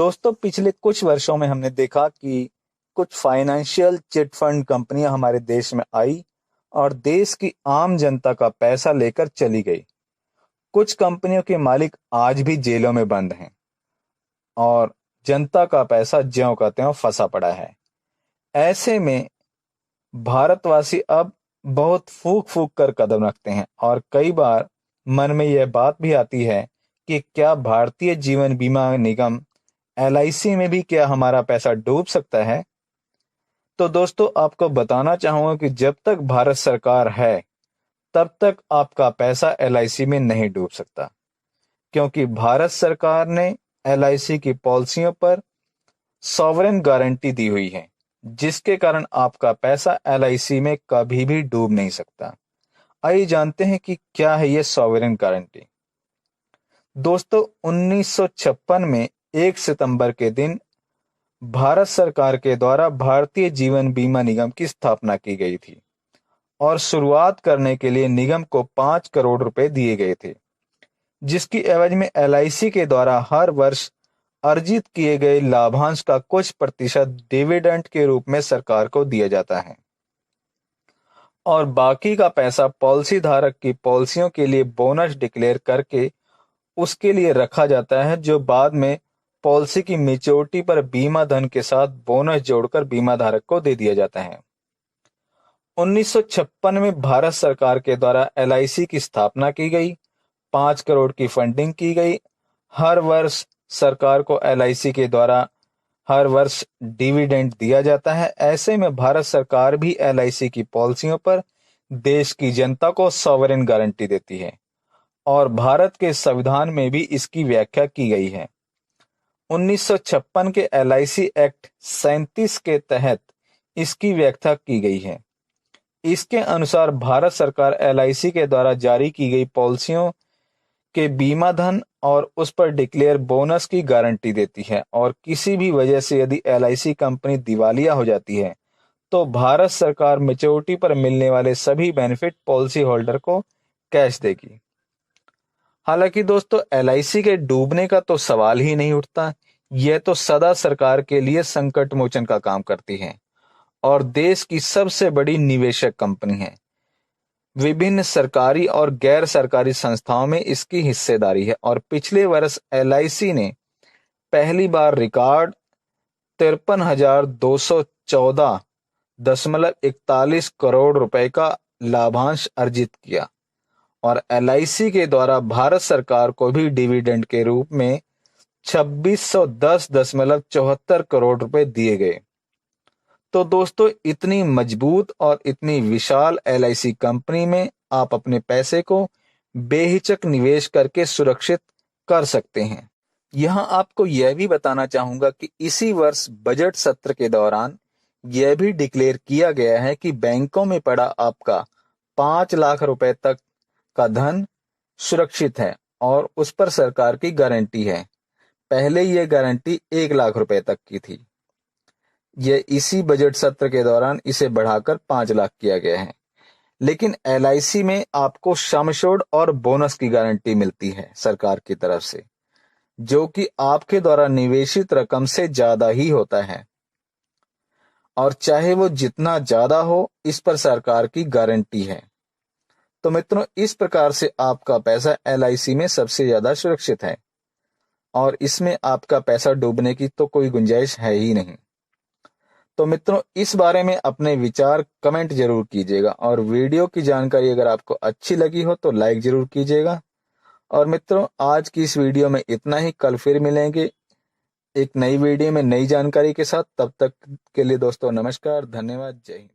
दोस्तों, पिछले कुछ वर्षों में हमने देखा कि कुछ फाइनेंशियल चिट फंड कंपनियां हमारे देश में आई और देश की आम जनता का पैसा लेकर चली गई। कुछ कंपनियों के मालिक आज भी जेलों में बंद हैं और जनता का पैसा ज्यों का त्यों फंसा पड़ा है। ऐसे में भारतवासी अब बहुत फूक फूक कर कदम रखते हैं और कई बार मन में यह बात भी आती है कि क्या भारतीय जीवन बीमा निगम एलआईसी में भी क्या हमारा पैसा डूब सकता है। तो दोस्तों, आपको बताना चाहूंगा कि जब तक भारत सरकार है तब तक आपका पैसा एलआईसी में नहीं डूब सकता, क्योंकि भारत सरकार ने एलआईसी की पॉलिसियों पर सॉवरेन गारंटी दी हुई है, जिसके कारण आपका पैसा एलआईसी में कभी भी डूब नहीं सकता। आइए जानते हैं कि क्या है ये सॉवरेन गारंटी। दोस्तों, 1956 में 1 सितंबर के दिन भारत सरकार के द्वारा भारतीय जीवन बीमा निगम की स्थापना की गई थी और शुरुआत करने के लिए निगम को 5 करोड़ रुपए दिए गए थे, जिसकी एवज में एलआईसी के द्वारा हर वर्ष अर्जित किए गए लाभांश का कुछ प्रतिशत डिविडेंड के रूप में सरकार को दिया जाता है और बाकी का पैसा पॉलिसी धारक की पॉलिसियों के लिए बोनस डिक्लेयर करके उसके लिए रखा जाता है, जो बाद में पॉलिसी की मैच्योरिटी पर बीमा धन के साथ बोनस जोड़कर बीमा धारक को दे दिया जाता है। 1956 में भारत सरकार के द्वारा एलआईसी की स्थापना की गई, 5 करोड़ की फंडिंग की गई। हर वर्ष सरकार को एलआईसी के द्वारा हर वर्ष डिविडेंड दिया जाता है। ऐसे में भारत सरकार भी एलआईसी की पॉलिसियों पर देश की जनता को सॉवरेन गारंटी देती है और भारत के संविधान में भी इसकी व्याख्या की गई है। 1956 के एलआईसी एक्ट 37 के तहत इसकी व्याख्या की गई है। इसके अनुसार भारत सरकार एलआईसी के द्वारा जारी की गई पॉलिसियों के बीमा धन और उस पर डिक्लेयर बोनस की गारंटी देती है और किसी भी वजह से यदि एलआईसी कंपनी दिवालिया हो जाती है तो भारत सरकार मैच्योरिटी पर मिलने वाले सभी बेनिफिट पॉलिसी होल्डर को कैश देगी। हालांकि दोस्तों, एलआईसी के डूबने का तो सवाल ही नहीं उठता। यह तो सदा सरकार के लिए संकट मोचन का काम करती है और देश की सबसे बड़ी निवेशक कंपनी है। विभिन्न सरकारी और गैर सरकारी संस्थाओं में इसकी हिस्सेदारी है और पिछले वर्ष एलआईसी ने पहली बार रिकॉर्ड 53,214.41 करोड़ रुपए का लाभांश अर्जित किया और एलआईसी के द्वारा भारत सरकार को भी डिविडेंड के रूप में 2610.74 करोड़ रुपए दिए गए। तो दोस्तों, इतनी मजबूत और इतनी विशाल एलआईसी कंपनी में आप अपने पैसे को बेहिचक निवेश करके सुरक्षित कर सकते हैं। यहां आपको यह भी बताना चाहूंगा कि इसी वर्ष बजट सत्र के दौरान यह भी डिक्लेयर किया गया है कि बैंकों में पड़ा आपका 5 लाख रुपए तक का धन सुरक्षित है और उस पर सरकार की गारंटी है। पहले यह गारंटी 1 लाख रुपए तक की थी। यह इसी बजट सत्र के दौरान इसे बढ़ाकर 5 लाख किया गया है। लेकिन एलआईसी में आपको सम एश्योर्ड और बोनस की गारंटी मिलती है सरकार की तरफ से, जो कि आपके द्वारा निवेशित रकम से ज्यादा ही होता है और चाहे वो जितना ज्यादा हो, इस पर सरकार की गारंटी है। तो मित्रों, इस प्रकार से आपका पैसा एलआईसी में सबसे ज्यादा सुरक्षित है और इसमें आपका पैसा डूबने की तो कोई गुंजाइश है ही नहीं। तो मित्रों, इस बारे में अपने विचार कमेंट जरूर कीजिएगा और वीडियो की जानकारी अगर आपको अच्छी लगी हो तो लाइक जरूर कीजिएगा। और मित्रों, आज की इस वीडियो में इतना ही। कल फिर मिलेंगे एक नई वीडियो में नई जानकारी के साथ। तब तक के लिए दोस्तों नमस्कार, धन्यवाद, जय हिंद।